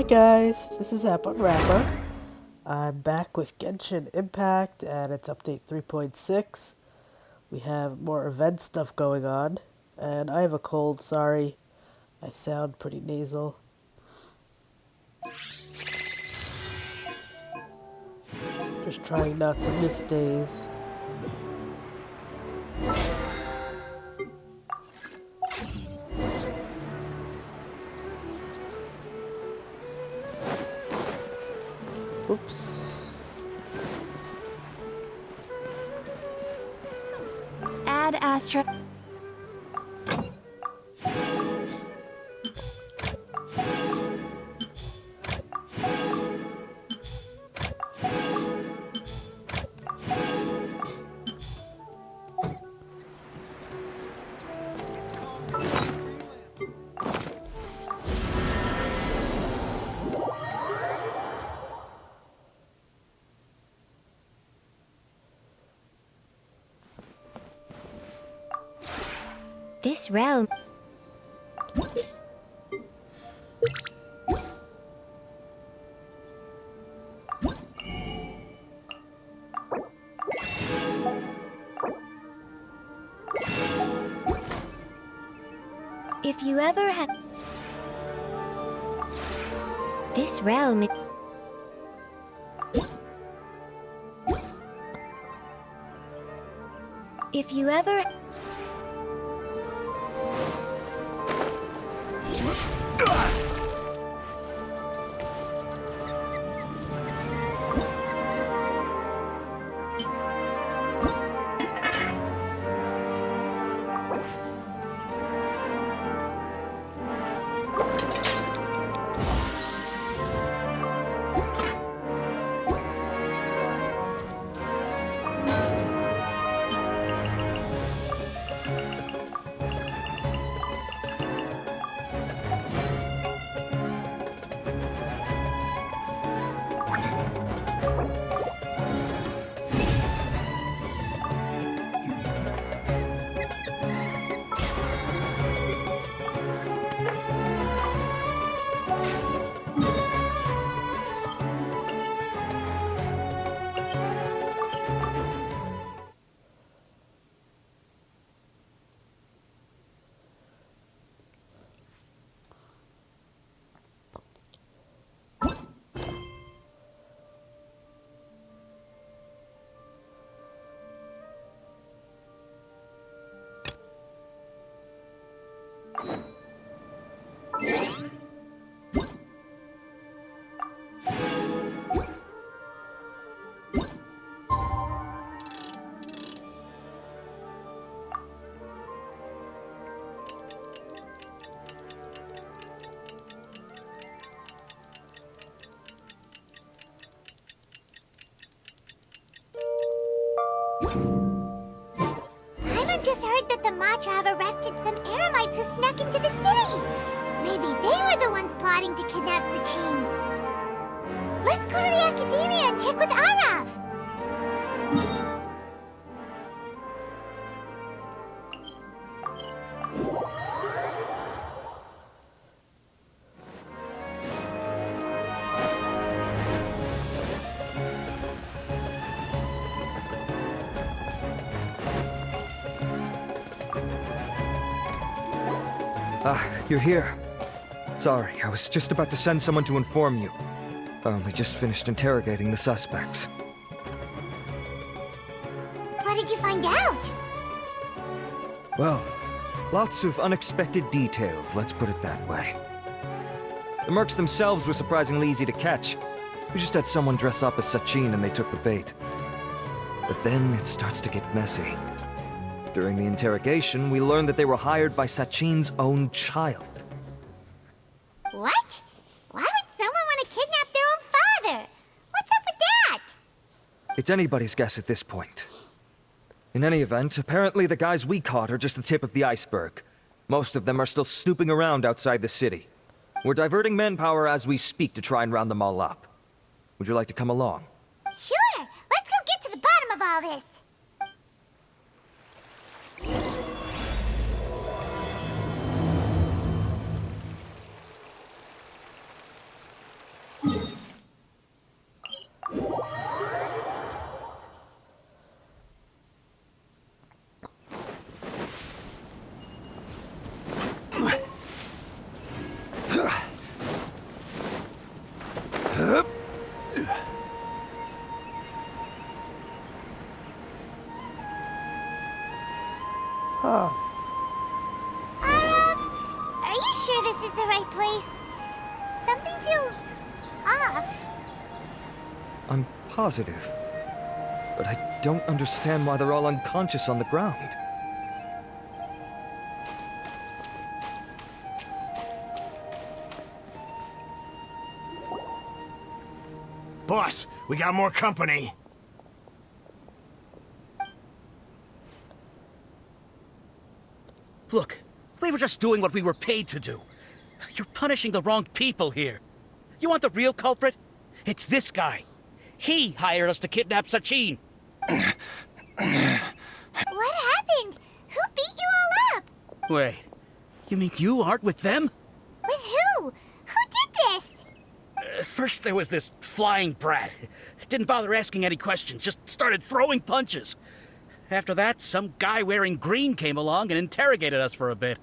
guys, this is App Unwrapper. I'm back with Genshin Impact and it's update 3.6. We have more event stuff going on, and I have a cold, sorry. I sound pretty nasal. Just trying not to miss days. Oops. Add Astra. This realm. If you ever had this realm. If you ever just heard that the Matra have arrested some Eremites who snuck into the city. Maybe they were the ones plotting to kidnap Sachin. Let's go to the Academia and check with Arav. You're here. Sorry, I was just about to send someone to inform you. I only just finished interrogating the suspects. What did you find out? Well, lots of unexpected details, let's put it that way. The mercs themselves were surprisingly easy to catch. We just had someone dress up as Sachin and they took the bait. But then it starts to get messy. During the interrogation, we learned that they were hired by Sachin's own child. What? Why would someone want to kidnap their own father? What's up with that? It's anybody's guess at this point. In any event, apparently the guys we caught are just the tip of the iceberg. Most of them are still snooping around outside the city. We're diverting manpower as we speak to try and round them all up. Would you like to come along? Sure! Let's go get to the bottom of all this! right place. Something feels off. I'm positive. But I don't understand why they're all unconscious on the ground. Boss, we got more company. Look, we were just doing what we were paid to do. You're punishing the wrong people here. You want the real culprit? It's this guy. He hired us to kidnap Sachin. What happened? Who beat you all up? Wait, you mean you aren't with them? With who? Who did this? First there was this flying brat. Didn't bother asking any questions, just started throwing punches. After that, some guy wearing green came along and interrogated us for a bit.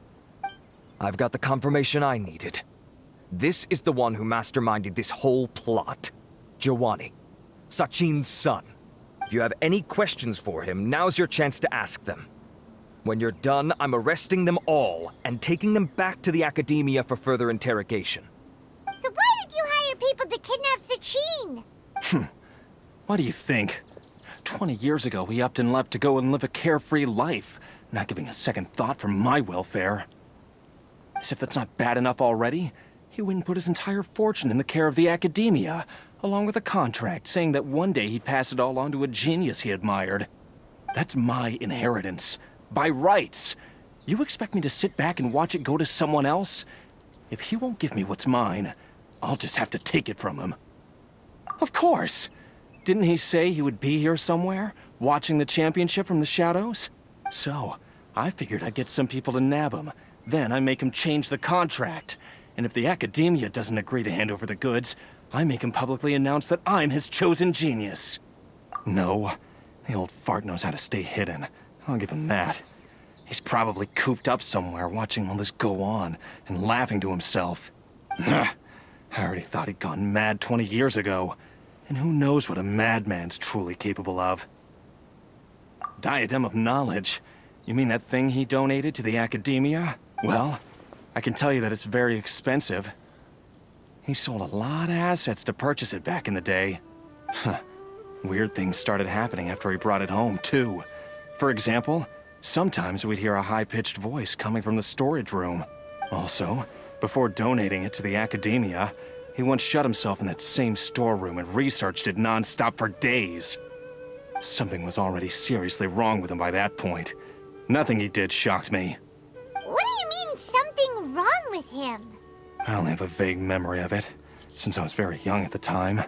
I've got the confirmation I needed. This is the one who masterminded this whole plot. Giovanni, Sachin's son. If you have any questions for him, now's your chance to ask them. When you're done, I'm arresting them all and taking them back to the academia for further interrogation. So why did you hire people to kidnap Sachin? What do you think? 20 years ago, he upped and left to go and live a carefree life, not giving a second thought for my welfare. As if that's not bad enough already, he went and put his entire fortune in the care of the academia, along with a contract saying that one day he'd pass it all on to a genius he admired. That's my inheritance. By rights. You expect me to sit back and watch it go to someone else? If he won't give me what's mine, I'll just have to take it from him. Of course! Didn't he say he would be here somewhere, watching the championship from the shadows? So, I figured I'd get some people to nab him. Then I make him change the contract. And if the academia doesn't agree to hand over the goods, I make him publicly announce that I'm his chosen genius. No, the old fart knows how to stay hidden. I'll give him that. He's probably cooped up somewhere watching all this go on and laughing to himself. I already thought he'd gone mad 20 years ago. And who knows what a madman's truly capable of. Diadem of Knowledge? You mean that thing he donated to the academia? Well, I can tell you that it's very expensive. He sold a lot of assets to purchase it back in the day. Weird things started happening after he brought it home, too. For example, sometimes we'd hear a high-pitched voice coming from the storage room. Also, before donating it to the academia, he once shut himself in that same storeroom and researched it non-stop for days. Something was already seriously wrong with him by that point. Nothing he did shocked me. What do you mean, something wrong with him? I only have a vague memory of it, since I was very young at the time.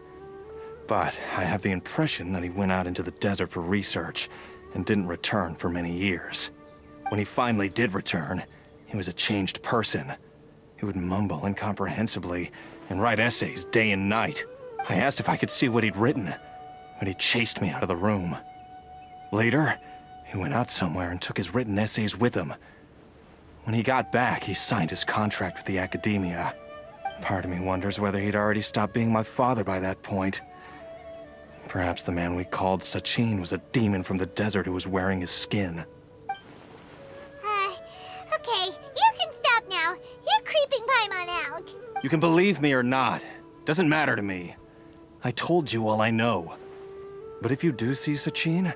But I have the impression that he went out into the desert for research and didn't return for many years. When he finally did return, he was a changed person. He would mumble incomprehensibly and write essays day and night. I asked if I could see what he'd written, but he chased me out of the room. Later, he went out somewhere and took his written essays with him. When he got back, he signed his contract with the academia. Part of me wonders whether he'd already stopped being my father by that point. Perhaps the man we called Sachin was a demon from the desert who was wearing his skin. Okay, you can stop now. You're creeping Paimon out. You can believe me or not. Doesn't matter to me. I told you all I know. But if you do see Sachin,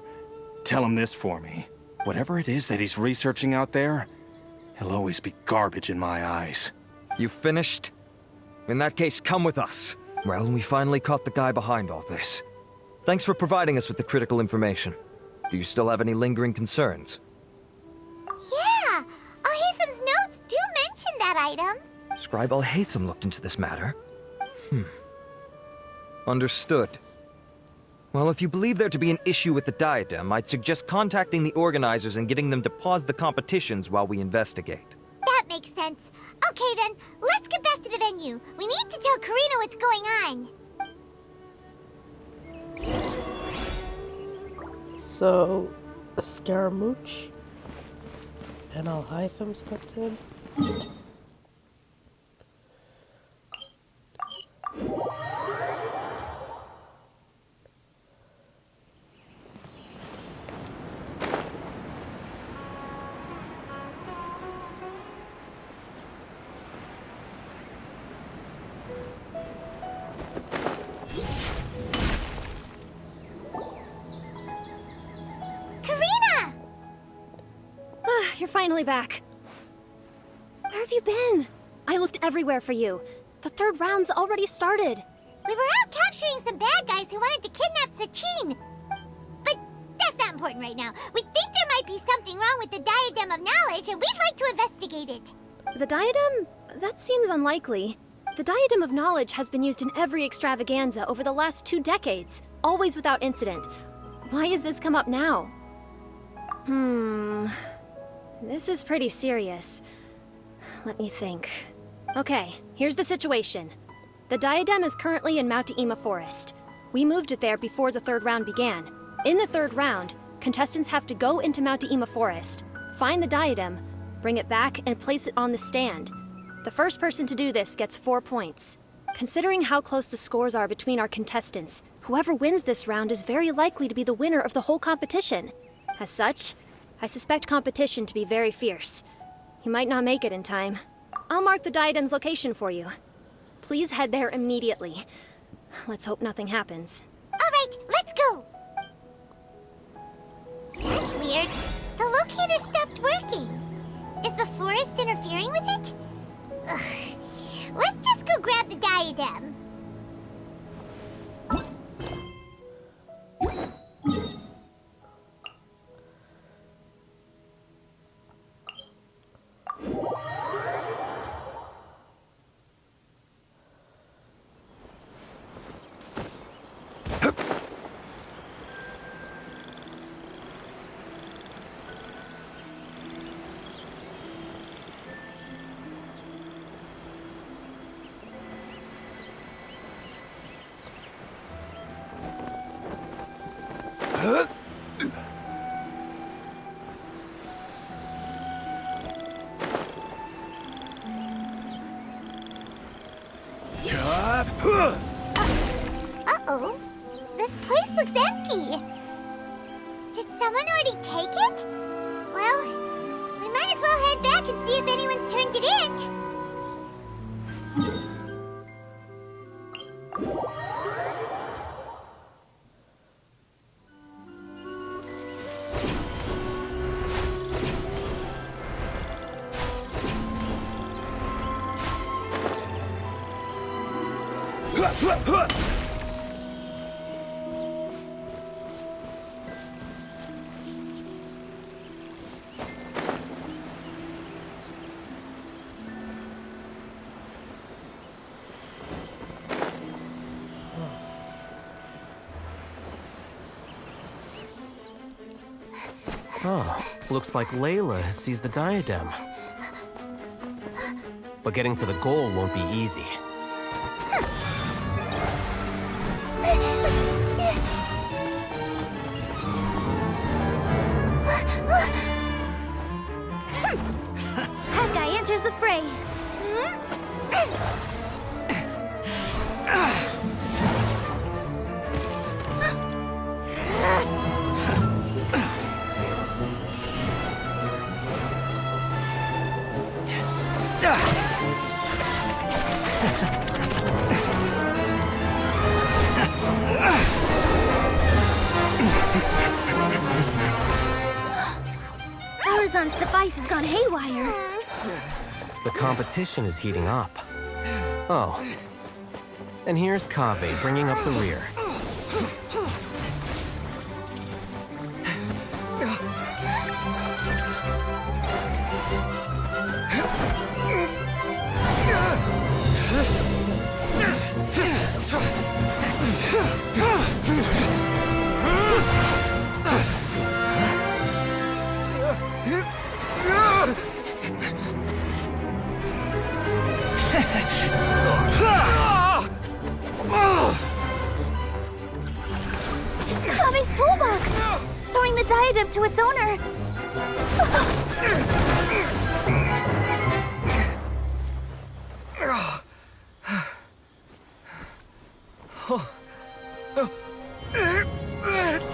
tell him this for me. Whatever it is that he's researching out there, he'll always be garbage in my eyes. You finished? In that case, come with us. Well, we finally caught the guy behind all this. Thanks for providing us with the critical information. Do you still have any lingering concerns? Yeah, Al-Haytham's notes do mention that item. Scribe Al-Haytham looked into this matter. Understood. Well, if you believe there to be an issue with the diadem, I'd suggest contacting the organizers and getting them to pause the competitions while we investigate. That makes sense. Okay then, let's get back to the venue. We need to tell Karina what's going on. So, a Scaramouche and Al-Haytham stepped in. finally back. Where have you been? I looked everywhere for you. The third round's already started. We were out capturing some bad guys who wanted to kidnap Sachin. But that's not important right now. We think there might be something wrong with the Diadem of Knowledge, and we'd like to investigate it. The diadem? That seems unlikely. The Diadem of Knowledge has been used in every extravaganza over the last 2 decades, always without incident. Why has this come up now? This is pretty serious. Let me think. Okay, here's the situation. The diadem is currently in Mount Ima Forest. We moved it there before the third round began. In the third round, contestants have to go into Mount Ima Forest, find the diadem, bring it back, and place it on the stand. The first person to do this gets 4 points. Considering how close the scores are between our contestants, whoever wins this round is very likely to be the winner of the whole competition. As such, I suspect competition to be very fierce. You might not make it in time. I'll mark the diadem's location for you. Please head there immediately. Let's hope nothing happens. All right, let's go. That's weird. The locator stopped working. Is the forest interfering with it? Ugh. Let's just go grab the diadem. Uh-oh. This place looks empty. Did someone already take it? Well, we might as well head back and see if anyone's turned it in. Oh, looks like Layla has seized the diadem. But getting to the goal won't be easy. Hawkeye enters the fray. Horizon's device has gone haywire. The competition is heating up. Oh. And here's Kaveh bringing up the rear. It's Kave's toolbox! Throwing the diadem to its owner!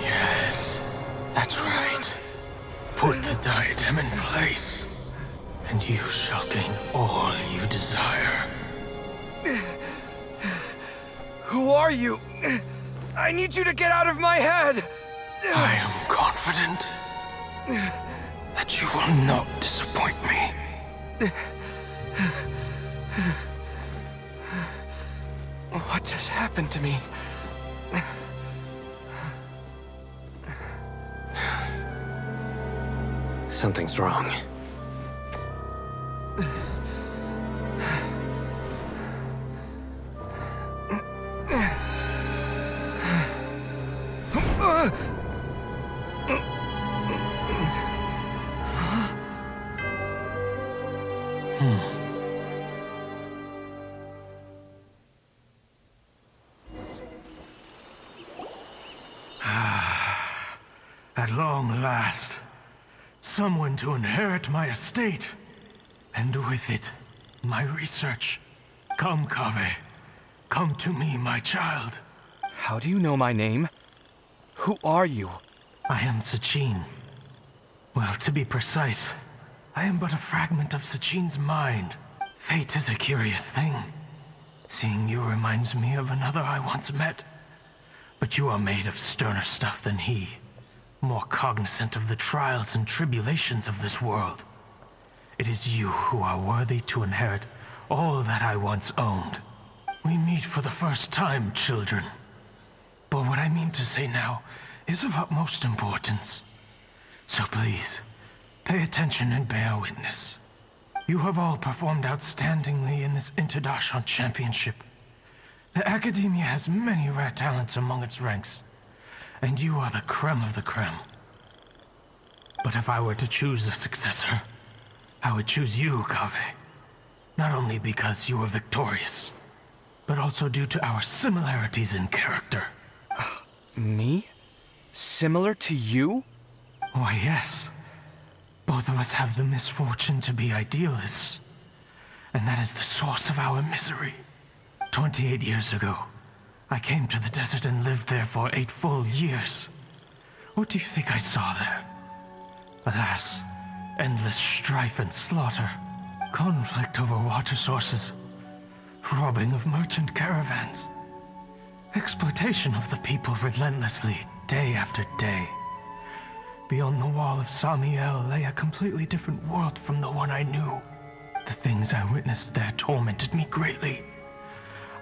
Yes, that's right. Put the diadem in place, and you shall gain all you desire. Who are you? I need you to get out of my head! I am confident that You will not disappoint me. What just happened to me? Something's wrong. At long last, someone to inherit my estate, and with it, my research. Come, Kaveh. Come to me, my child. How do you know my name? Who are you? I am Sachin. Well, to be precise, I am but a fragment of Sachin's mind. Fate is a curious thing. Seeing you reminds me of another I once met. But you are made of sterner stuff than he. More cognizant of the trials and tribulations of this world. It is you who are worthy to inherit all that I once owned. We meet for the first time, children. But what I mean to say now is of utmost importance. So please, pay attention and bear witness. You have all performed outstandingly in this Interdashon Championship. The Academia has many rare talents among its ranks, and you are the creme of the creme. But if I were to choose a successor, I would choose you, Kaveh. Not only because you were victorious, but also due to our similarities in character. Me? Similar to you? Why, yes. Both of us have the misfortune to be idealists, and that is the source of our misery. 28 years ago, I came to the desert and lived there for 8 full years. What do you think I saw there? Alas, endless strife and slaughter, conflict over water sources, robbing of merchant caravans, exploitation of the people relentlessly, day after day. Beyond the wall of Samiel lay a completely different world from the one I knew. The things I witnessed there tormented me greatly.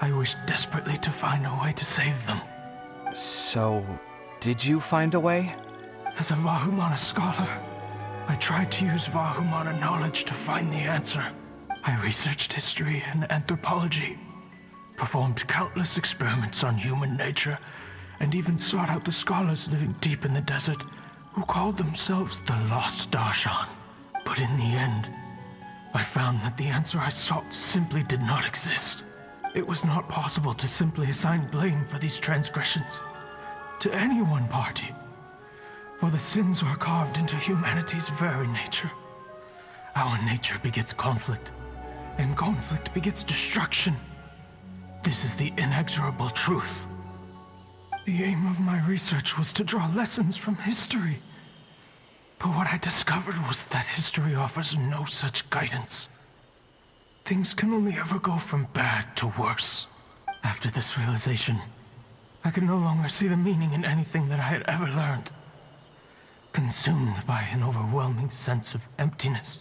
I wished desperately to find a way to save them. So, did you find a way? As a Vahumana scholar, I tried to use Vahumana knowledge to find the answer. I researched history and anthropology, performed countless experiments on human nature, and even sought out the scholars living deep in the desert who called themselves the Lost Darshan. But in the end, I found that the answer I sought simply did not exist. It was not possible to simply assign blame for these transgressions to any one party, for the sins are carved into humanity's very nature. Our nature begets conflict, and conflict begets destruction. This is the inexorable truth. The aim of my research was to draw lessons from history. But what I discovered was that history offers no such guidance. Things can only ever go from bad to worse. After this realization, I could no longer see the meaning in anything that I had ever learned. Consumed by an overwhelming sense of emptiness,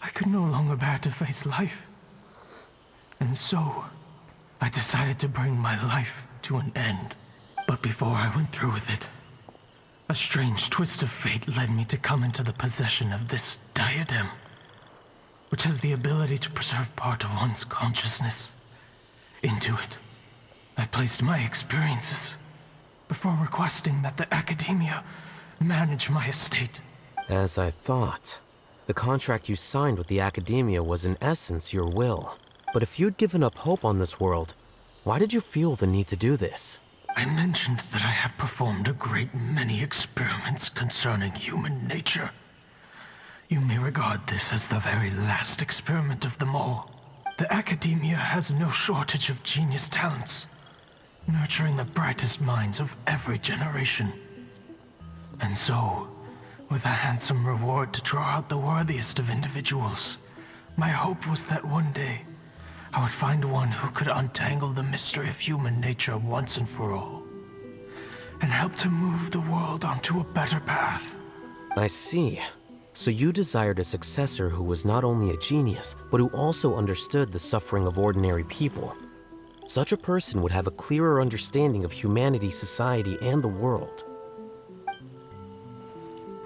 I could no longer bear to face life. And so, I decided to bring my life to an end. But before I went through with it, a strange twist of fate led me to come into the possession of this diadem, which has the ability to preserve part of one's consciousness. Into it, I placed my experiences before requesting that the Academia manage my estate. As I thought, the contract you signed with the Academia was in essence your will. But if you'd given up hope on this world, why did you feel the need to do this? I mentioned that I had performed a great many experiments concerning human nature. You may regard this as the very last experiment of them all. The Academia has no shortage of genius talents, nurturing the brightest minds of every generation. And so, with a handsome reward to draw out the worthiest of individuals, my hope was that one day, I would find one who could untangle the mystery of human nature once and for all, and help to move the world onto a better path. I see. So you desired a successor who was not only a genius, but who also understood the suffering of ordinary people. Such a person would have a clearer understanding of humanity, society, and the world.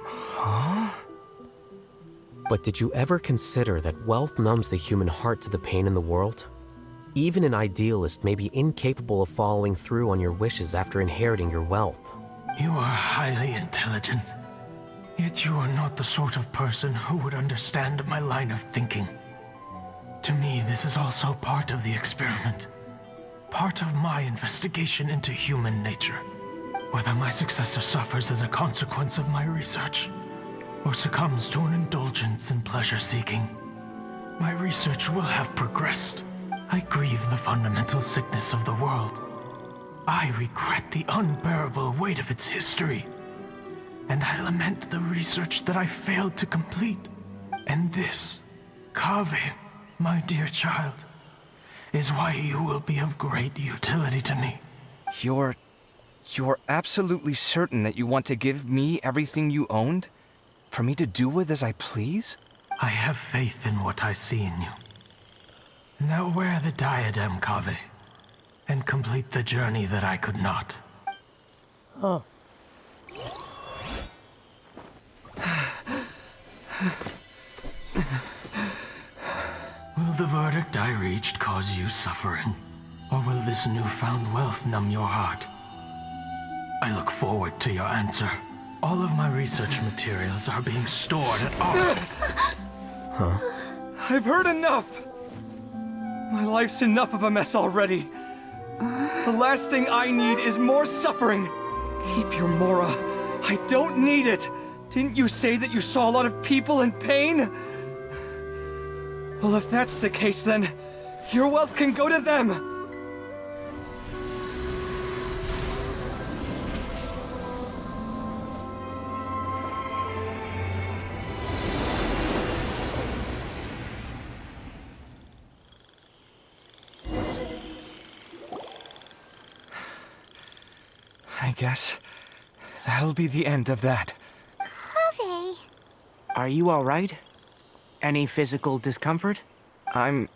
Huh? But did you ever consider that wealth numbs the human heart to the pain in the world? Even an idealist may be incapable of following through on your wishes after inheriting your wealth. You are highly intelligent. Yet you are not the sort of person who would understand my line of thinking. To me, this is also part of the experiment. Part of my investigation into human nature. Whether my successor suffers as a consequence of my research, or succumbs to an indulgence in pleasure-seeking, my research will have progressed. I grieve the fundamental sickness of the world. I regret the unbearable weight of its history. And I lament the research that I failed to complete. And this, Kaveh, my dear child, is why you will be of great utility to me. You're absolutely certain that you want to give me everything you owned? For me to do with as I please? I have faith in what I see in you. Now wear the diadem, Kaveh, and complete the journey that I could not. Oh. Will the verdict I reached cause you suffering? Or will this newfound wealth numb your heart? I look forward to your answer. All of my research materials are being stored at our... Huh? I've heard enough! My life's enough of a mess already. The last thing I need is more suffering. Keep your Mora. I don't need it. Didn't you say that you saw a lot of people in pain? Well, if that's the case, then your wealth can go to them. I guess that'll be the end of that. Kaveh. Are you all right? Any physical discomfort? I'm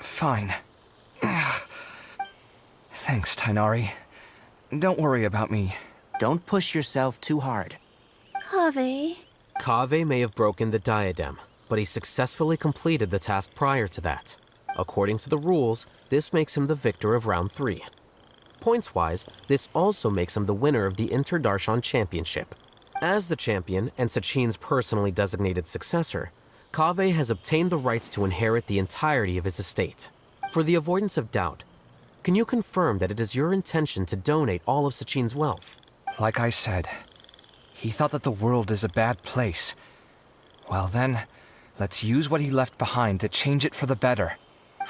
fine. Thanks, Tainari. Don't worry about me. Don't push yourself too hard. Kaveh. Kaveh may have broken the diadem, but he successfully completed the task prior to that. According to the rules, this makes him the victor of round 3. Points-wise, this also makes him the winner of the Inter-Darshan Championship. As the champion and Sachin's personally designated successor, Kaveh has obtained the rights to inherit the entirety of his estate. For the avoidance of doubt, can you confirm that it is your intention to donate all of Sachin's wealth? Like I said, he thought that the world is a bad place. Well then, let's use what he left behind to change it for the better.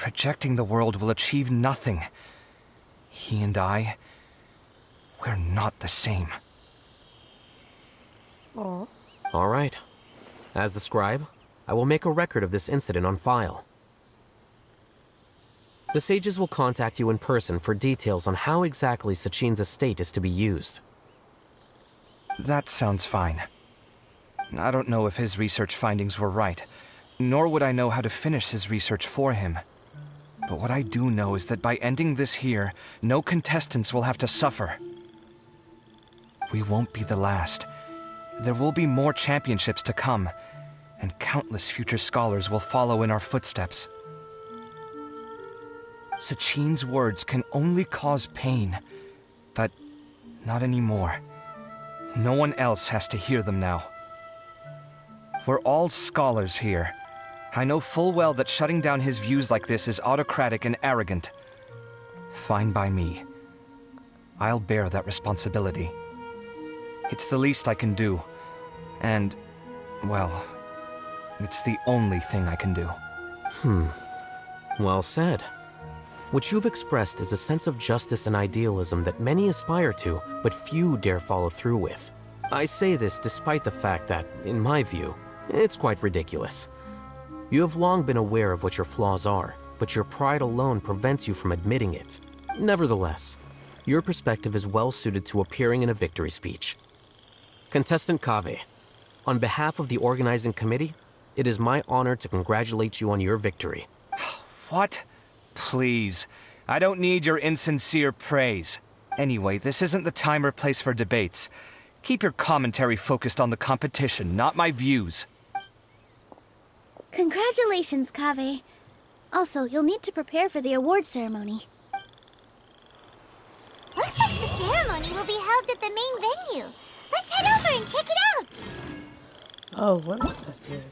Rejecting the world will achieve nothing. He and I, we're not the same. Aw. All right. As the scribe, I will make a record of this incident on file. The sages will contact you in person for details on how exactly Sachin's estate is to be used. That sounds fine. I don't know if his research findings were right, nor would I know how to finish his research for him. But what I do know is that by ending this here, no contestants will have to suffer. We won't be the last. There will be more championships to come, and countless future scholars will follow in our footsteps. Sachin's words can only cause pain, but not anymore. No one else has to hear them now. We're all scholars here. I know full well that shutting down his views like this is autocratic and arrogant. Fine by me. I'll bear that responsibility. It's the least I can do. And, well, it's the only thing I can do. Well said. What you've expressed is a sense of justice and idealism that many aspire to, but few dare follow through with. I say this despite the fact that, in my view, it's quite ridiculous. You have long been aware of what your flaws are, but your pride alone prevents you from admitting it. Nevertheless, your perspective is well suited to appearing in a victory speech. Contestant Kaveh, On behalf of the organizing committee, it is my honor to congratulate you on your victory. What? Please. I don't need your insincere praise. Anyway, this isn't the time or place for debates. Keep your commentary focused on the competition, not my views. Congratulations, Kaveh. Also, you'll need to prepare for the award ceremony. Looks like the ceremony will be held at the main venue. Let's head over and check it out! Oh, 1 second.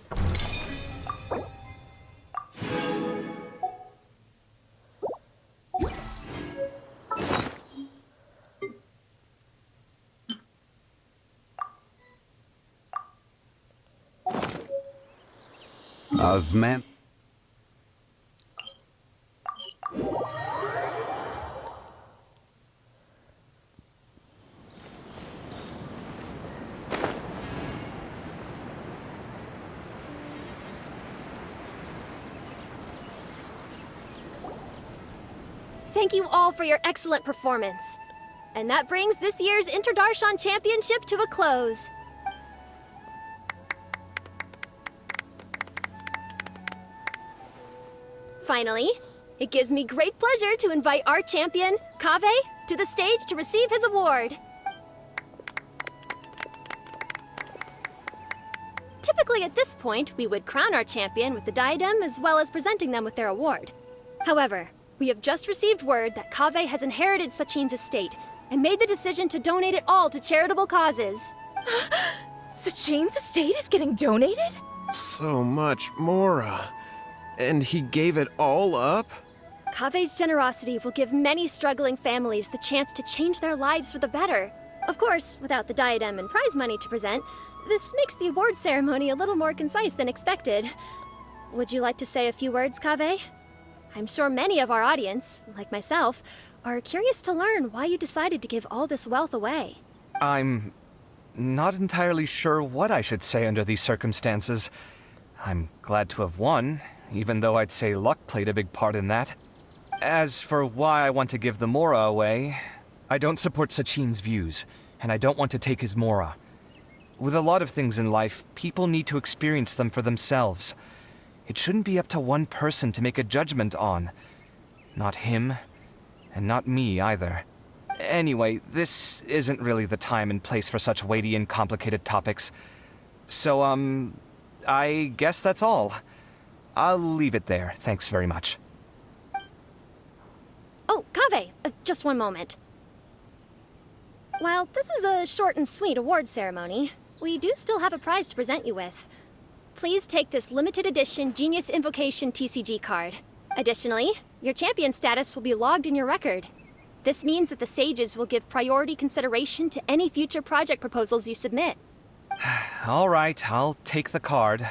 Osman. Thank you all for your excellent performance. And that brings this year's Interdarshan Championship to a close. Finally, it gives me great pleasure to invite our champion, Kaveh, to the stage to receive his award. Typically at this point, we would crown our champion with the diadem as well as presenting them with their award. However, we have just received word that Kaveh has inherited Sachin's estate and made the decision to donate it all to charitable causes. Sachin's estate is getting donated? So much, Mora. And he gave it all up? Kaveh's generosity will give many struggling families the chance to change their lives for the better. Of course, without the diadem and prize money to present, this makes the award ceremony a little more concise than expected. Would you like to say a few words, Kaveh? I'm sure many of our audience, like myself, are curious to learn why you decided to give all this wealth away. I'm not entirely sure what I should say under these circumstances. I'm glad to have won, even though I'd say luck played a big part in that. As for why I want to give the Mora away, I don't support Sachin's views, and I don't want to take his Mora. With a lot of things in life, people need to experience them for themselves. It shouldn't be up to one person to make a judgment on. Not him, and not me either. Anyway, this isn't really the time and place for such weighty and complicated topics. So, I guess that's all. I'll leave it there. Thanks very much. Oh, Kaveh, just one moment. While this is a short and sweet award ceremony, we do still have a prize to present you with. Please take this limited edition Genius Invocation TCG card. Additionally, your champion status will be logged in your record. This means that the Sages will give priority consideration to any future project proposals you submit. All right, I'll take the card.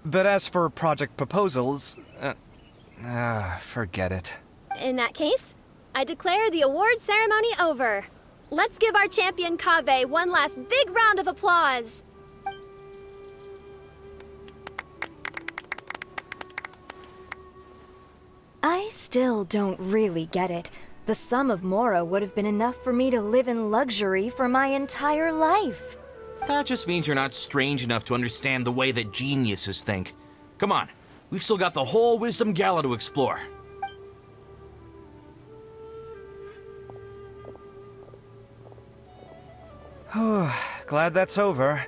But as for project proposals, forget it. In that case, I declare the award ceremony over. Let's give our champion Kaveh one last big round of applause. I still don't really get it. The sum of Mora would have been enough for me to live in luxury for my entire life. That just means you're not strange enough to understand the way that geniuses think. Come on, we've still got the whole Wisdom Gala to explore. Glad that's over.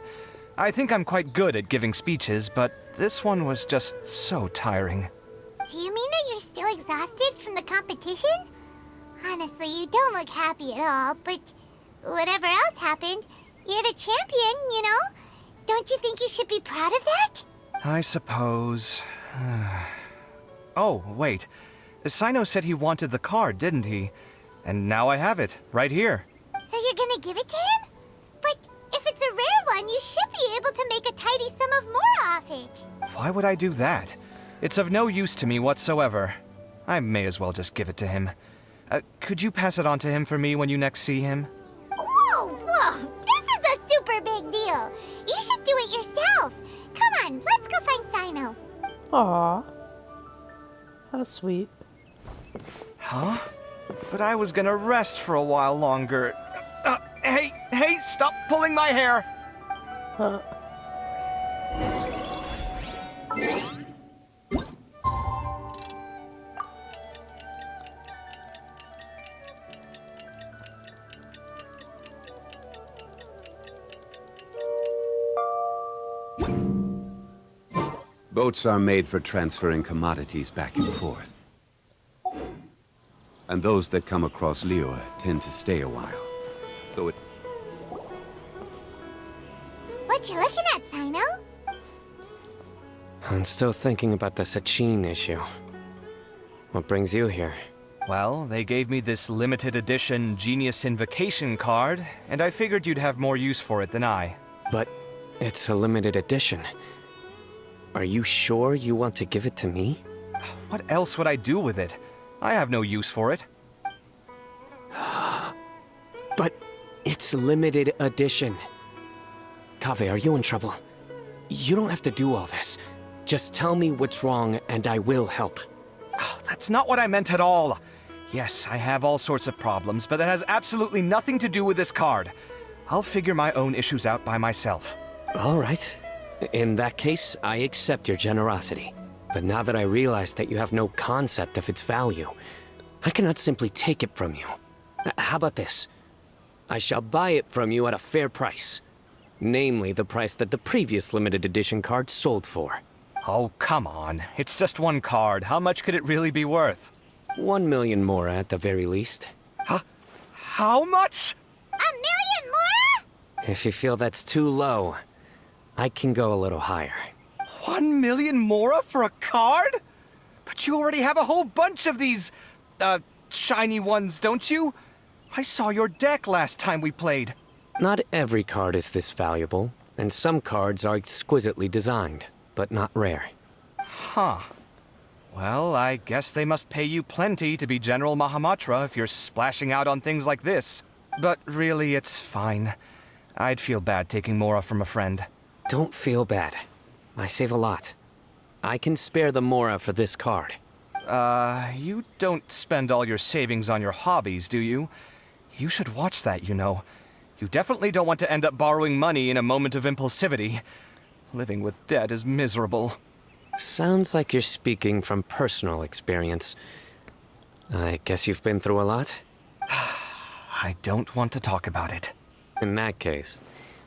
I think I'm quite good at giving speeches, but this one was just so tiring. Do you mean that you're still exhausted from the competition? Honestly, you don't look happy at all, but whatever else happened, you're the champion, you know? Don't you think you should be proud of that? I suppose. Oh, wait. Sino said he wanted the card, didn't he? And now I have it, right here. So you're gonna give it to him? But if it's a rare one, you should be able to make a tidy sum of Mora off it. Why would I do that? It's of no use to me whatsoever. I may as well just give it to him. Could you pass it on to him for me when you next see him? Whoa! This is a super big deal. You should do it yourself. Come on, let's go find Sino. Aww. How sweet. Huh? But I was gonna rest for a while longer. Hey, stop pulling my hair! Boats are made for transferring commodities back and forth. And those that come across Liyue tend to stay a while. So it... What you looking at, Sino? I'm still thinking about the Sachin issue. What brings you here? Well, they gave me this limited edition Genius Invocation card, and I figured you'd have more use for it than I. But it's a limited edition. Are you sure you want to give it to me? What else would I do with it? I have no use for it. But it's limited edition. Kaveh, are you in trouble? You don't have to do all this. Just tell me what's wrong and I will help. Oh, that's not what I meant at all. Yes, I have all sorts of problems, but that has absolutely nothing to do with this card. I'll figure my own issues out by myself. All right. In that case, I accept your generosity. But now that I realize that you have no concept of its value, I cannot simply take it from you. How about this? I shall buy it from you at a fair price. Namely, the price that the previous limited edition card sold for. Oh, come on. It's just one card. How much could it really be worth? 1 million more at the very least. Huh? How much? 1 million more? If you feel that's too low, I can go a little higher. 1 million more for a card? But you already have a whole bunch of these, shiny ones, don't you? I saw your deck last time we played. Not every card is this valuable, and some cards are exquisitely designed, but not rare. Huh. Well, I guess they must pay you plenty to be General Mahamatra if you're splashing out on things like this. But really, it's fine. I'd feel bad taking Mora from a friend. Don't feel bad. I save a lot. I can spare the Mora for this card. You don't spend all your savings on your hobbies, do you? You should watch that, you know. You definitely don't want to end up borrowing money in a moment of impulsivity. Living with debt is miserable. Sounds like you're speaking from personal experience. I guess you've been through a lot? I don't want to talk about it. In that case,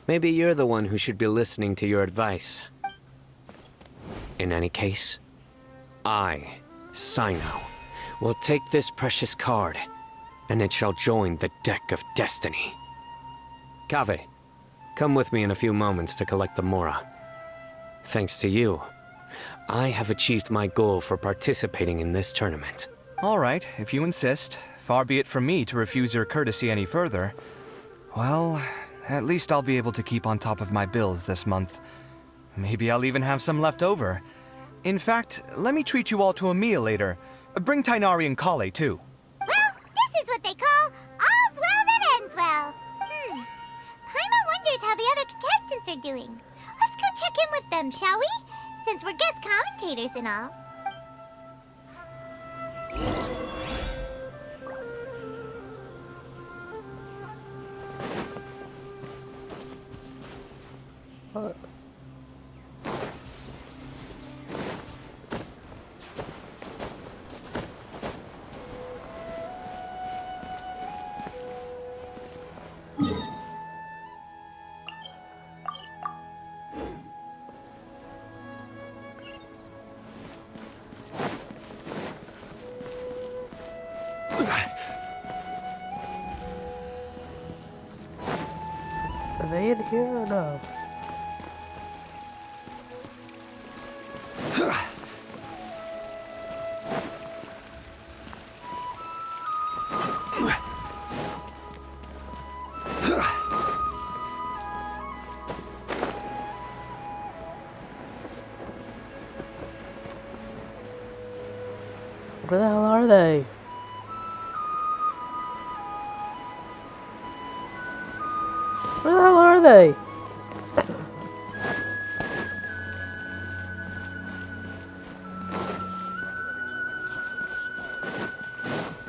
maybe you're the one who should be listening to your advice. In any case, I, Sino, will take this precious card, and it shall join the deck of destiny. Kaveh, come with me in a few moments to collect the Mora. Thanks to you, I have achieved my goal for participating in this tournament. All right, if you insist. Far be it from me to refuse your courtesy any further. Well, at least I'll be able to keep on top of my bills this month. Maybe I'll even have some left over. In fact, let me treat you all to a meal later. Bring Tainari and Kale, too. Well, this is what they call all's well that ends well. Paimon wonders how the other contestants are doing. Let's go check in with them, shall we? Since we're guest commentators and all. What? Are they in here or no? Where the hell are they? Where the hell are they?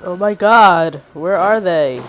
Oh my god, where are they?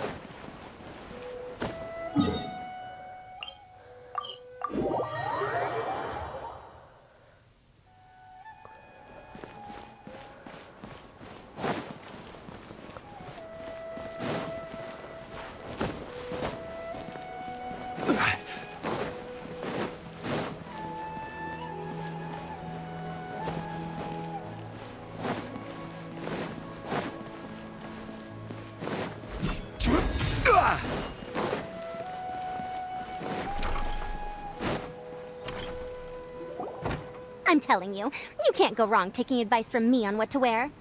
I'm telling you, you can't go wrong taking advice from me on what to wear.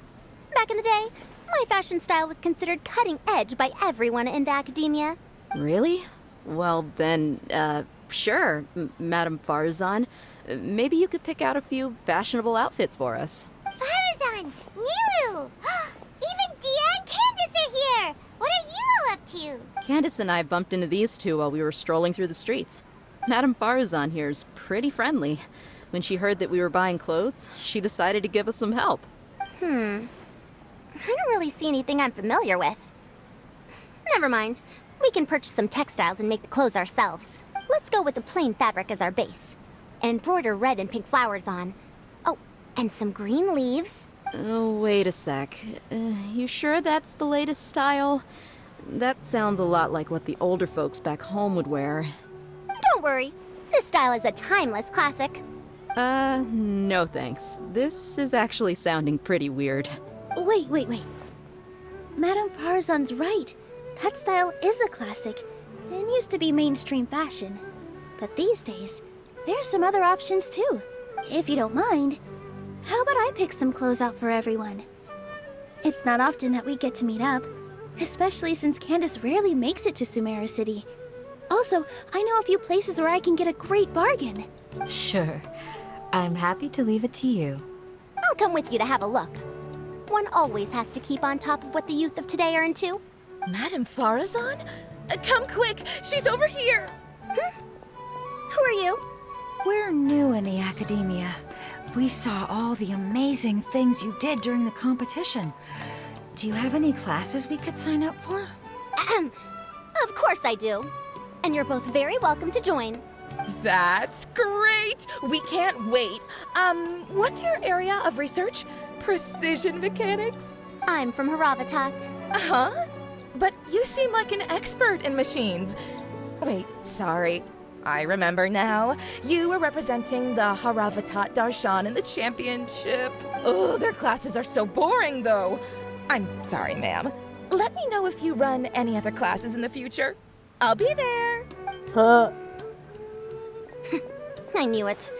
Back in the day, my fashion style was considered cutting edge by everyone in the academia. Really? Well, then, sure, Madame Farazan. Maybe you could pick out a few fashionable outfits for us. Farazan! Nilu! Even Dia and Candace are here! What are you all up to? Candace and I bumped into these two while we were strolling through the streets. Madame Farazan here is pretty friendly. When she heard that we were buying clothes, she decided to give us some help. I don't really see anything I'm familiar with. Never mind. We can purchase some textiles and make the clothes ourselves. Let's go with the plain fabric as our base. And embroider red and pink flowers on. Oh, and some green leaves. Oh, wait a sec. You sure that's the latest style? That sounds a lot like what the older folks back home would wear. Don't worry. This style is a timeless classic. No thanks. This is actually sounding pretty weird. Wait. Madame Farazan's right. That style is a classic, and used to be mainstream fashion. But these days, there's some other options too. If you don't mind, how about I pick some clothes out for everyone? It's not often that we get to meet up, especially since Candace rarely makes it to Sumeru City. Also, I know a few places where I can get a great bargain. Sure. I'm happy to leave it to you. I'll come with you to have a look. One always has to keep on top of what the youth of today are into. Madame Farazan? Come quick! She's over here! Who are you? We're new in the academia. We saw all the amazing things you did during the competition. Do you have any classes we could sign up for? Of course I do. And you're both very welcome to join. That's great! We can't wait. What's your area of research? Precision mechanics? I'm from Haravatat. Huh? But you seem like an expert in machines. Wait, sorry. I remember now. You were representing the Haravatat Darshan in the championship. Oh, their classes are so boring, though. I'm sorry, ma'am. Let me know if you run any other classes in the future. I'll be there. I knew it.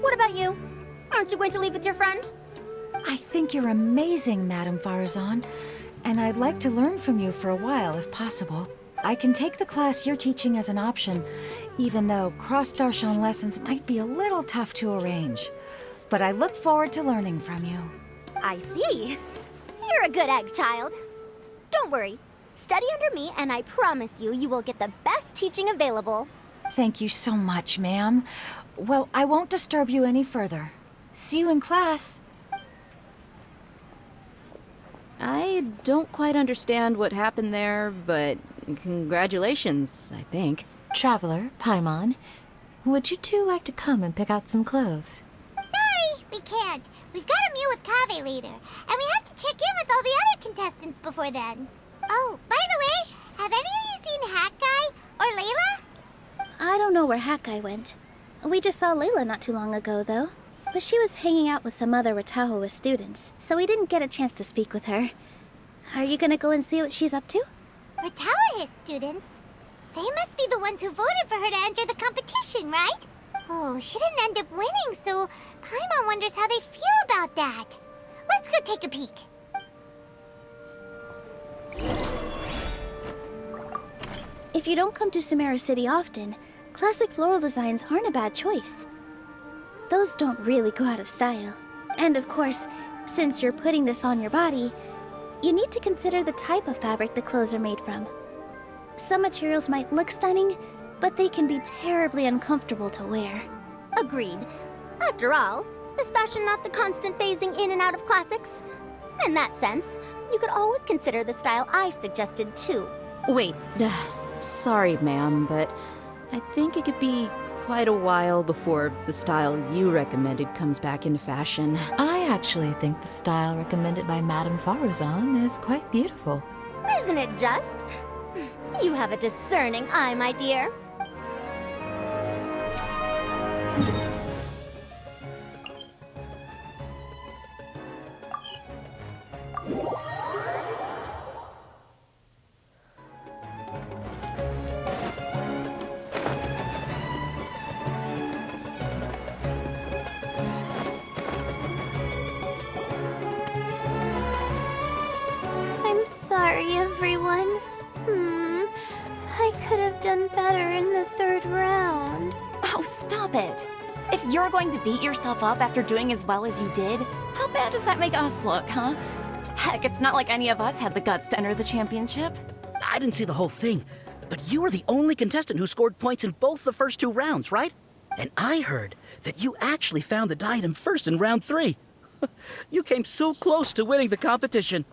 What about you? Aren't you going to leave with your friend? I think you're amazing, Madame Farazan, and I'd like to learn from you for a while, if possible. I can take the class you're teaching as an option, even though cross-Darshan lessons might be a little tough to arrange. But I look forward to learning from you. I see. You're a good egg, child. Don't worry. Study under me, and I promise you, you will get the best teaching available. Thank you so much, ma'am. Well, I won't disturb you any further. See you in class. I don't quite understand what happened there, but congratulations, I think. Traveler, Paimon, would you two like to come and pick out some clothes? Sorry, we can't. We've got a meal with Kaveh later, and we have to check in with all the other contestants before then. Oh, by the way, have any of you seen Hat Guy or Layla? I don't know where Hat Guy went. We just saw Layla not too long ago, though. But she was hanging out with some other Ratahoa students, so we didn't get a chance to speak with her. Are you gonna go and see what she's up to? Ratahoa students? They must be the ones who voted for her to enter the competition, right? Oh, she didn't end up winning, so Paimon wonders how they feel about that. Let's go take a peek. If you don't come to Sumeru City often, classic floral designs aren't a bad choice. Those don't really go out of style. And of course, since you're putting this on your body, you need to consider the type of fabric the clothes are made from. Some materials might look stunning, but they can be terribly uncomfortable to wear. Agreed. After all, is fashion not the constant phasing in and out of classics? In that sense, you could always consider the style I suggested too. Wait, sorry, ma'am, but I think it could be quite a while before the style you recommended comes back into fashion. I actually think the style recommended by Madame Farazan is quite beautiful. Isn't it just? You have a discerning eye, my dear. everyone. I could have done better in the third round. Oh, stop it. If you're going to beat yourself up after doing as well as you did, how bad does that make us look, huh? Heck, it's not like any of us had the guts to enter the championship. I didn't see the whole thing, but you were the only contestant who scored points in both the first 2 rounds, right? And I heard that you actually found the diadem first in round 3. You came so close to winning the competition.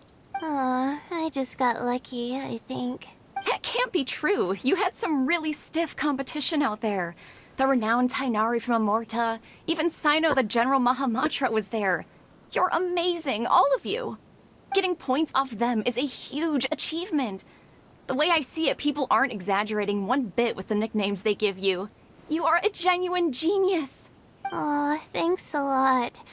Aw, I just got lucky, I think. That can't be true. You had some really stiff competition out there. The renowned Tainari from Amorta, even Sino the General Mahamatra was there. You're amazing, all of you. Getting points off them is a huge achievement. The way I see it, people aren't exaggerating one bit with the nicknames they give you. You are a genuine genius. Aw, thanks a lot.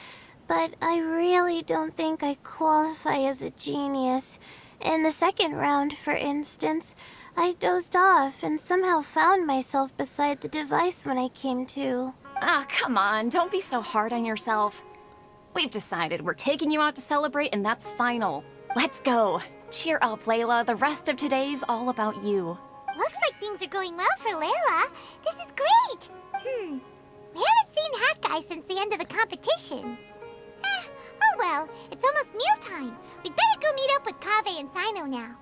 But I really don't think I qualify as a genius. In the second round, for instance, I dozed off and somehow found myself beside the device when I came to. Ah, come on, don't be so hard on yourself. We've decided we're taking you out to celebrate, and that's final. Let's go. Cheer up, Layla. The rest of today's all about you. Looks like things are going well for Layla. This is great. We haven't seen Hat Guy since the end of the competition. Oh well, it's almost mealtime. We'd better go meet up with Kaveh and Sino now.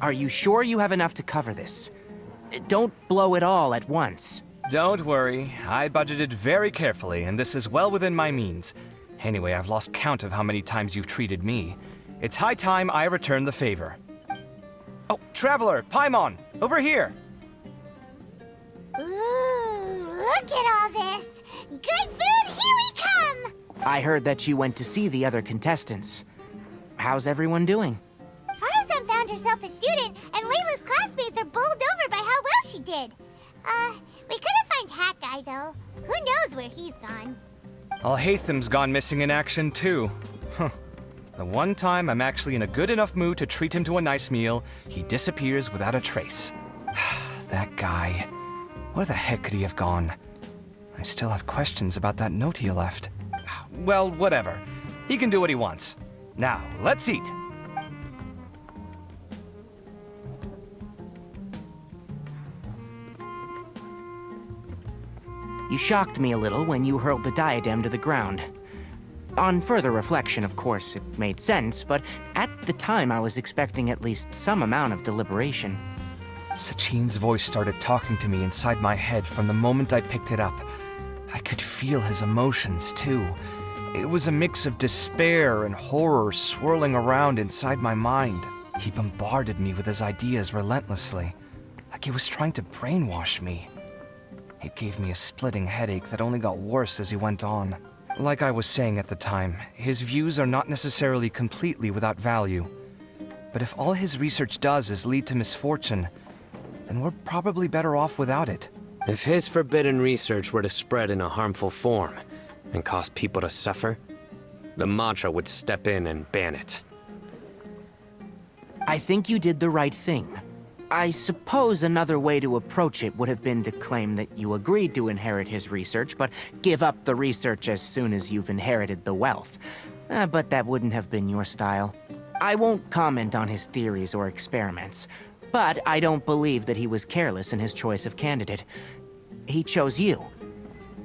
Are you sure you have enough to cover this? Don't blow it all at once. Don't worry. I budgeted very carefully, and this is well within my means. Anyway, I've lost count of how many times you've treated me. It's high time I return the favor. Oh, Traveler, Paimon, over here! Ooh, look at all this! Good food, here we come! I heard that you went to see the other contestants. How's everyone doing? Farazan found herself a student, and Layla's classmates are bowled over by how well she did. We couldn't find Hat Guy, though. Who knows where he's gone? Alhaitham's gone missing in action, too. The one time I'm actually in a good enough mood to treat him to a nice meal, he disappears without a trace. That guy. Where the heck could he have gone? I still have questions about that note he left. Well, whatever. He can do what he wants. Now, let's eat. You shocked me a little when you hurled the diadem to the ground. On further reflection, of course, it made sense, but at the time I was expecting at least some amount of deliberation. Sachin's voice started talking to me inside my head from the moment I picked it up. I could feel his emotions, too. It was a mix of despair and horror swirling around inside my mind. He bombarded me with his ideas relentlessly, like he was trying to brainwash me. It gave me a splitting headache that only got worse as he went on. Like I was saying at the time, his views are not necessarily completely without value. But if all his research does is lead to misfortune, then we're probably better off without it. If his forbidden research were to spread in a harmful form and cause people to suffer, the Matra would step in and ban it. I think you did the right thing. I suppose another way to approach it would have been to claim that you agreed to inherit his research, but give up the research as soon as you've inherited the wealth. But that wouldn't have been your style. I won't comment on his theories or experiments, but I don't believe that he was careless in his choice of candidate. He chose you.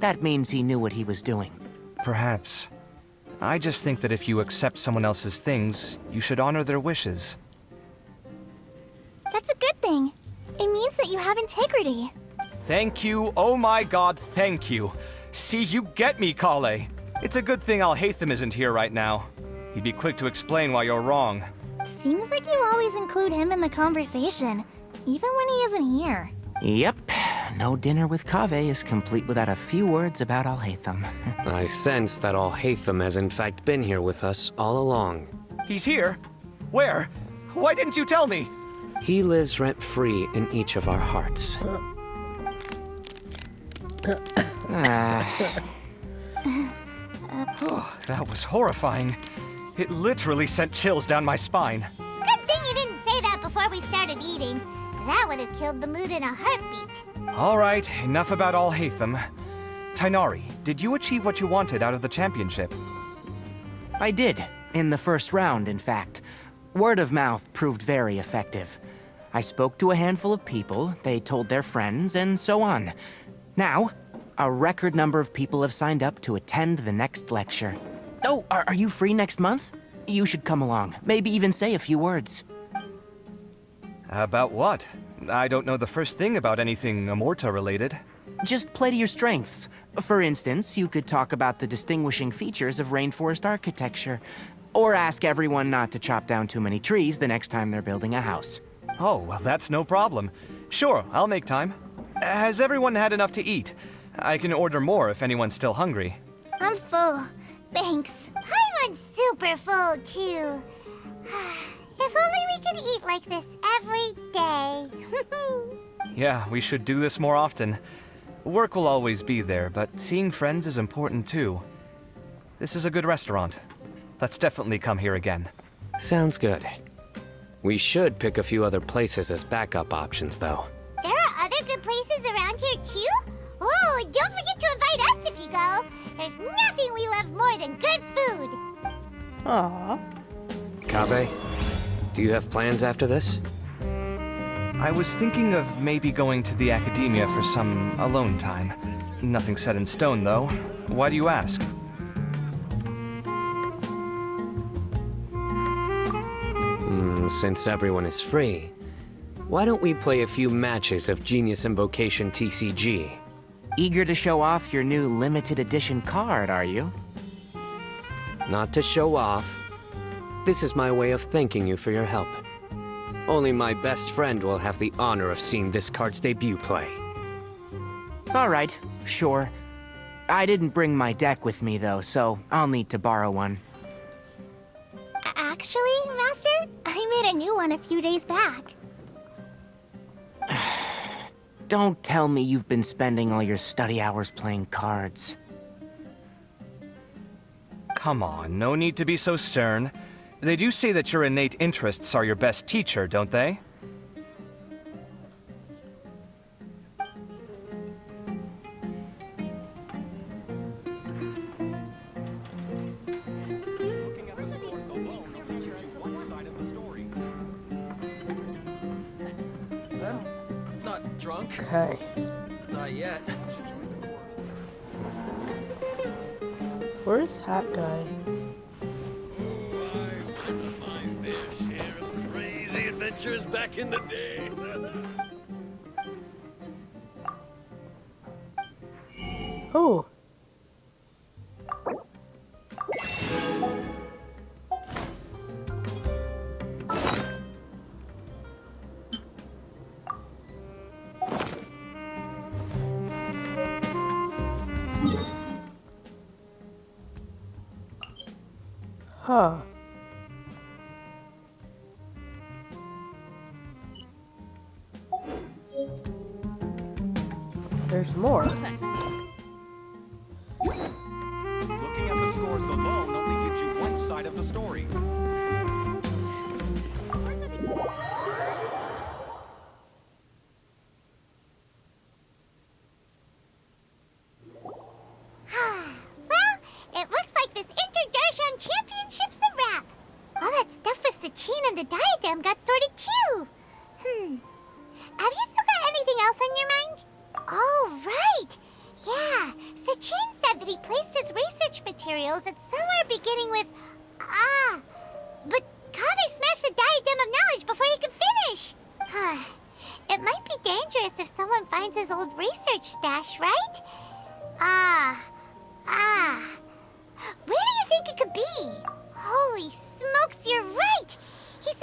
That means he knew what he was doing. Perhaps. I just think that if you accept someone else's things, you should honor their wishes. That's a good thing. It means that you have integrity. Thank you, oh my god, thank you. See, you get me, Kale. It's a good thing Alhaitham isn't here right now. He'd be quick to explain why you're wrong. Seems like you always include him in the conversation, even when he isn't here. Yep. No dinner with Kaveh is complete without a few words about Alhaitham. I sense that Alhaitham has in fact been here with us all along. He's here? Where? Why didn't you tell me? He lives rent-free in each of our hearts. Oh, that was horrifying. It literally sent chills down my spine. Good thing you didn't say that before we started eating. That would have killed the mood in a heartbeat. All right, enough about Alhaitham. Tainari, did you achieve what you wanted out of the championship? I did. In the first round, in fact. Word of mouth proved very effective. I spoke to a handful of people, they told their friends, and so on. Now, a record number of people have signed up to attend the next lecture. Oh, are you free next month? You should come along. Maybe even say a few words. About what? I don't know the first thing about anything Amorta related. Just play to your strengths. For instance, you could talk about the distinguishing features of rainforest architecture, or ask everyone not to chop down too many trees the next time they're building a house. Oh, well, that's no problem. Sure, I'll make time. Has everyone had enough to eat? I can order more if anyone's still hungry. I'm full. Thanks. I'm super full, too. If only we could eat like this every day. Yeah, we should do this more often. Work will always be there, but seeing friends is important too. This is a good restaurant. Let's definitely come here again. Sounds good. We should pick a few other places as backup options, though. There are other good places around here, too? Oh, and don't forget to invite us if you go. There's nothing we love more than good food. Aww. Kaveh, do you have plans after this? I was thinking of maybe going to the academia for some alone time. Nothing set in stone, though. Why do you ask? Since everyone is free, why don't we play a few matches of Genius Invocation TCG? Eager to show off your new limited edition card, are you? Not to show off. This is my way of thanking you for your help. Only my best friend will have the honor of seeing this card's debut play. All right, sure. I didn't bring my deck with me, though, so I'll need to borrow one. Actually, Master, I made a new one a few days back. Don't tell me you've been spending all your study hours playing cards. Come on, no need to be so stern. They do say that your innate interests are your best teacher, don't they? I'm not drunk. Okay. Not yet. Where's Hat Guy? Crazy adventures back in the day. Oh. Huh. There's more. Looking at the scores alone only gives you one side of the story. Well, it looks like this Inter-Darshan Championship's a wrap. All that stuff with Sachin and the diadem got sorted too. Have you still got anything else on your mind? Oh, right. Yeah, Sachin said that he placed his research materials at somewhere beginning with but Kaveh smashed the diadem of knowledge before he could finish. It might be dangerous if someone finds his old research stash, right? Where do you think it could be? Holy smokes, you're right! He's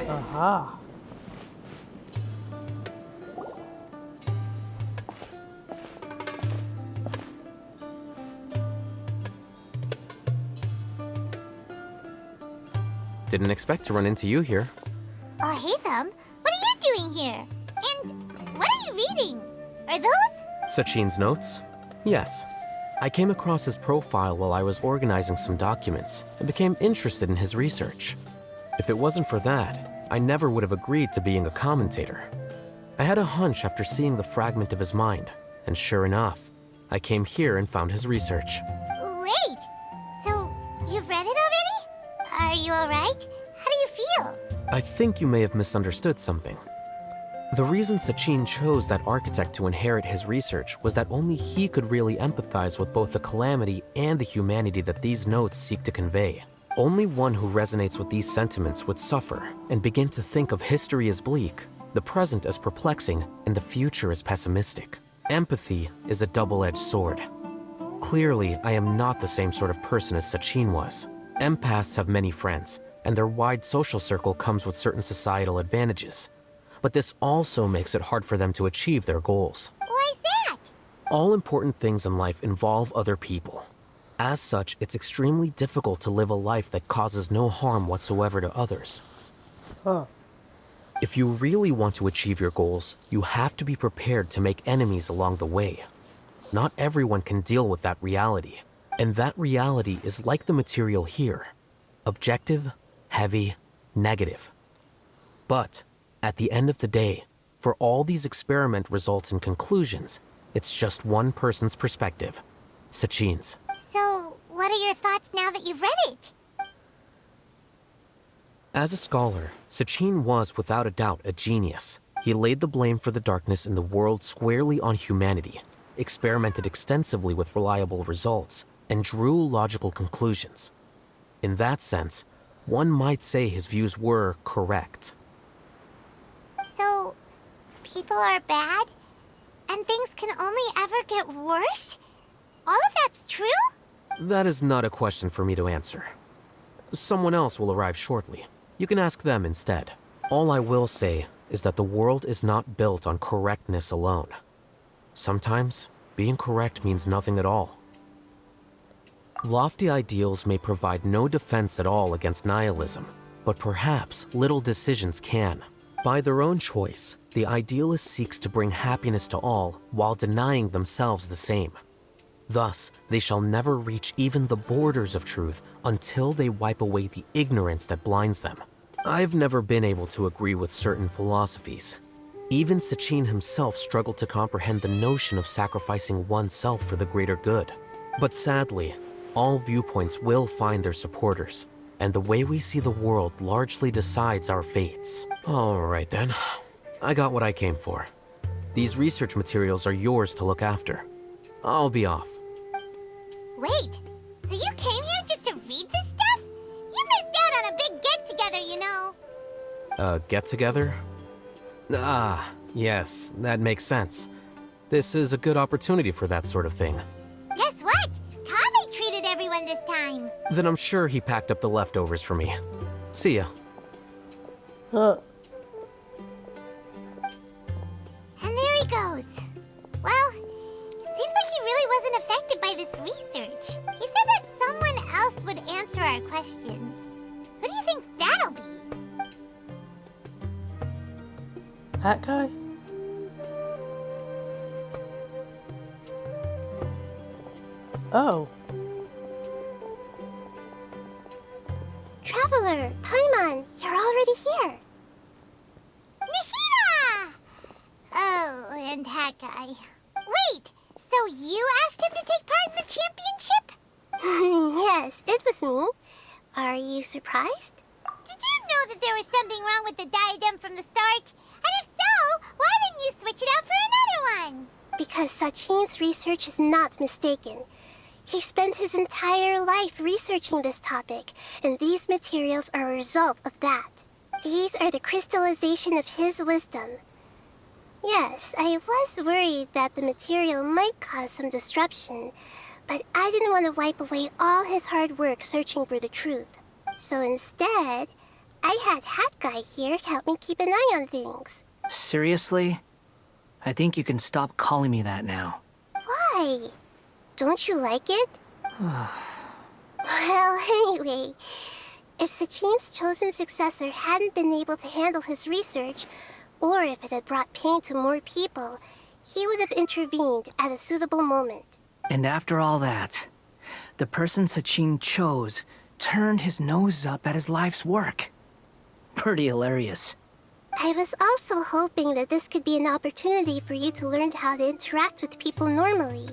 Aha. Didn't expect to run into you here. Oh, hey, Thumb. What are you doing here? And what are you reading? Are those? Sachin's notes? Yes. I came across his profile while I was organizing some documents and became interested in his research. If it wasn't for that, I never would have agreed to being a commentator. I had a hunch after seeing the fragment of his mind, and sure enough, I came here and found his research. Wait! So, you've read it already? Are you alright? How do you feel? I think you may have misunderstood something. The reason Sachin chose that architect to inherit his research was that only he could really empathize with both the calamity and the humanity that these notes seek to convey. Only one who resonates with these sentiments would suffer and begin to think of history as bleak, the present as perplexing, and the future as pessimistic. Empathy is a double-edged sword. Clearly, I am not the same sort of person as Sachin was. Empaths have many friends, and their wide social circle comes with certain societal advantages. But this also makes it hard for them to achieve their goals. Why's that? All important things in life involve other people. As such, it's extremely difficult to live a life that causes no harm whatsoever to others. Huh. If you really want to achieve your goals, you have to be prepared to make enemies along the way. Not everyone can deal with that reality, and that reality is like the material here. Objective, heavy, negative. But at the end of the day, for all these experiment results and conclusions, it's just one person's perspective, Sachin's. So, what are your thoughts now that you've read it? As a scholar, Sachin was without a doubt a genius. He laid the blame for the darkness in the world squarely on humanity, experimented extensively with reliable results, and drew logical conclusions. In that sense, one might say his views were correct. So, people are bad? And things can only ever get worse? All of that's true? That is not a question for me to answer. Someone else will arrive shortly. You can ask them instead. All I will say is that the world is not built on correctness alone. Sometimes, being correct means nothing at all. Lofty ideals may provide no defense at all against nihilism, but perhaps little decisions can. By their own choice, the idealist seeks to bring happiness to all while denying themselves the same. Thus, they shall never reach even the borders of truth until they wipe away the ignorance that blinds them. I've never been able to agree with certain philosophies. Even Sachin himself struggled to comprehend the notion of sacrificing oneself for the greater good. But sadly, all viewpoints will find their supporters, and the way we see the world largely decides our fates. All right then, I got what I came for. These research materials are yours to look after. I'll be off. Wait, so you came here just to read this stuff? You missed out on a big get-together, you know. Get-together? Ah, yes, that makes sense. This is a good opportunity for that sort of thing. Guess what? Kaveh treated everyone this time. Then I'm sure he packed up the leftovers for me. See ya. And there he goes. Well, it seems like he really wasn't affected by this research. He said that someone else would answer our questions. Who do you think that'll be? Hat guy? Oh. Traveler, Paimon, you're already here. Nahida! Oh, and Hat Guy. Wait, so you asked him to take part in the championship? Yes, it was me. Are you surprised? Did you know that there was something wrong with the diadem from the start? And if so, why didn't you switch it out for another one? Because Sachin's research is not mistaken. He spent his entire life researching this topic, and these materials are a result of that. These are the crystallization of his wisdom. Yes, I was worried that the material might cause some disruption, but I didn't want to wipe away all his hard work searching for the truth. So instead, I had Hat Guy here help me keep an eye on things. Seriously? I think you can stop calling me that now. Why? Don't you like it? Well, anyway, if Sachin's chosen successor hadn't been able to handle his research, or if it had brought pain to more people, he would have intervened at a suitable moment. And after all that, the person Sachin chose turned his nose up at his life's work. Pretty hilarious. I was also hoping that this could be an opportunity for you to learn how to interact with people normally.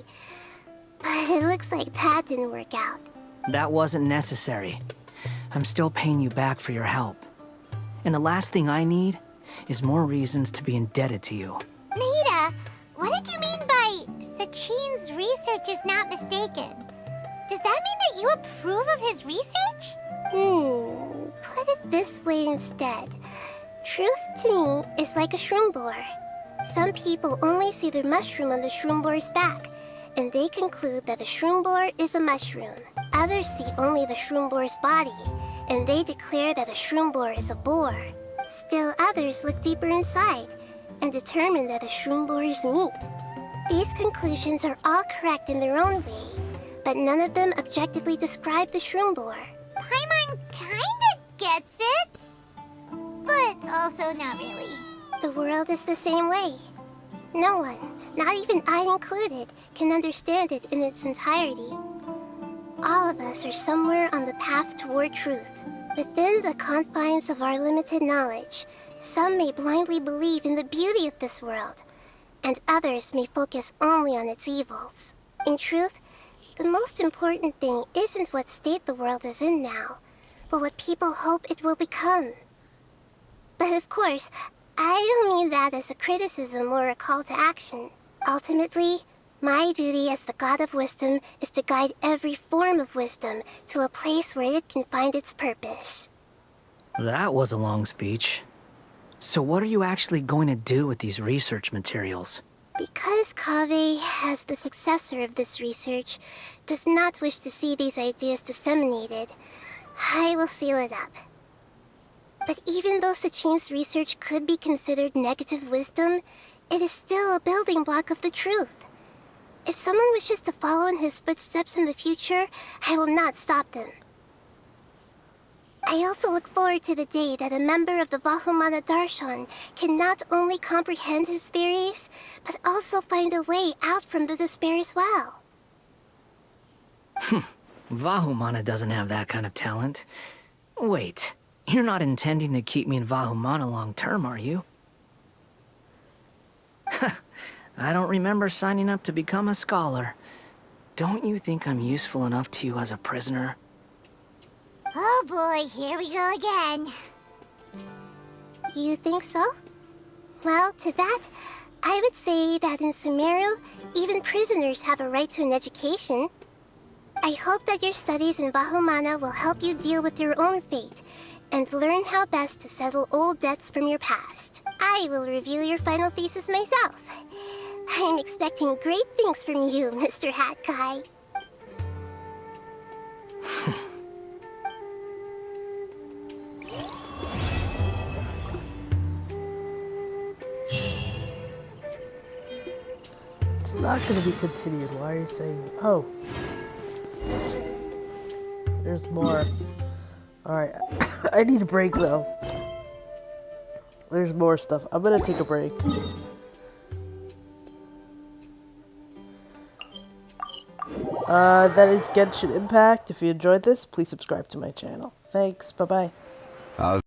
But it looks like that didn't work out. That wasn't necessary. I'm still paying you back for your help. And the last thing I need is more reasons to be indebted to you. Maida, what did you mean by Sachin's research is not mistaken? Does that mean that you approve of his research? Put it this way instead. Truth to me is like a shroom borer. Some people only see the mushroom on the shroom borer's back, and they conclude that the shroom borer is a mushroom. Others see only the shroom borer's body, and they declare that the shroom borer is a boar. Still others look deeper inside, and determine that the shroom borer is meat. These conclusions are all correct in their own way, but none of them objectively describe the shroom borer. Paimon kinda gets it, but also not really. The world is the same way. No one, not even I included, can understand it in its entirety. All of us are somewhere on the path toward truth. Within the confines of our limited knowledge, some may blindly believe in the beauty of this world, and others may focus only on its evils. In truth, the most important thing isn't what state the world is in now, but what people hope it will become. But of course, I don't mean that as a criticism or a call to action. Ultimately, my duty as the God of Wisdom is to guide every form of wisdom to a place where it can find its purpose. That was a long speech. So what are you actually going to do with these research materials? Because Kaveh, as the successor of this research, does not wish to see these ideas disseminated, I will seal it up. But even though Sachin's research could be considered negative wisdom, it is still a building block of the truth. If someone wishes to follow in his footsteps in the future, I will not stop them. I also look forward to the day that a member of the Vahumana Darshan can not only comprehend his theories, but also find a way out from the despair as well. Vahumana doesn't have that kind of talent. Wait, you're not intending to keep me in Vahumana long term, are you? I don't remember signing up to become a scholar. Don't you think I'm useful enough to you as a prisoner? Oh boy, here we go again. You think so? Well, to that, I would say that in Sumeru, even prisoners have a right to an education. I hope that your studies in Vahumana will help you deal with your own fate, and learn how best to settle old debts from your past. I will review your final thesis myself. I'm expecting great things from you, Mr. Hat Guy. It's not going to be continued. Why are you saying... Oh. There's more. Alright. I need a break, though. There's more stuff. I'm going to take a break. That is Genshin Impact. If you enjoyed this, please subscribe to my channel. Thanks. Bye-bye.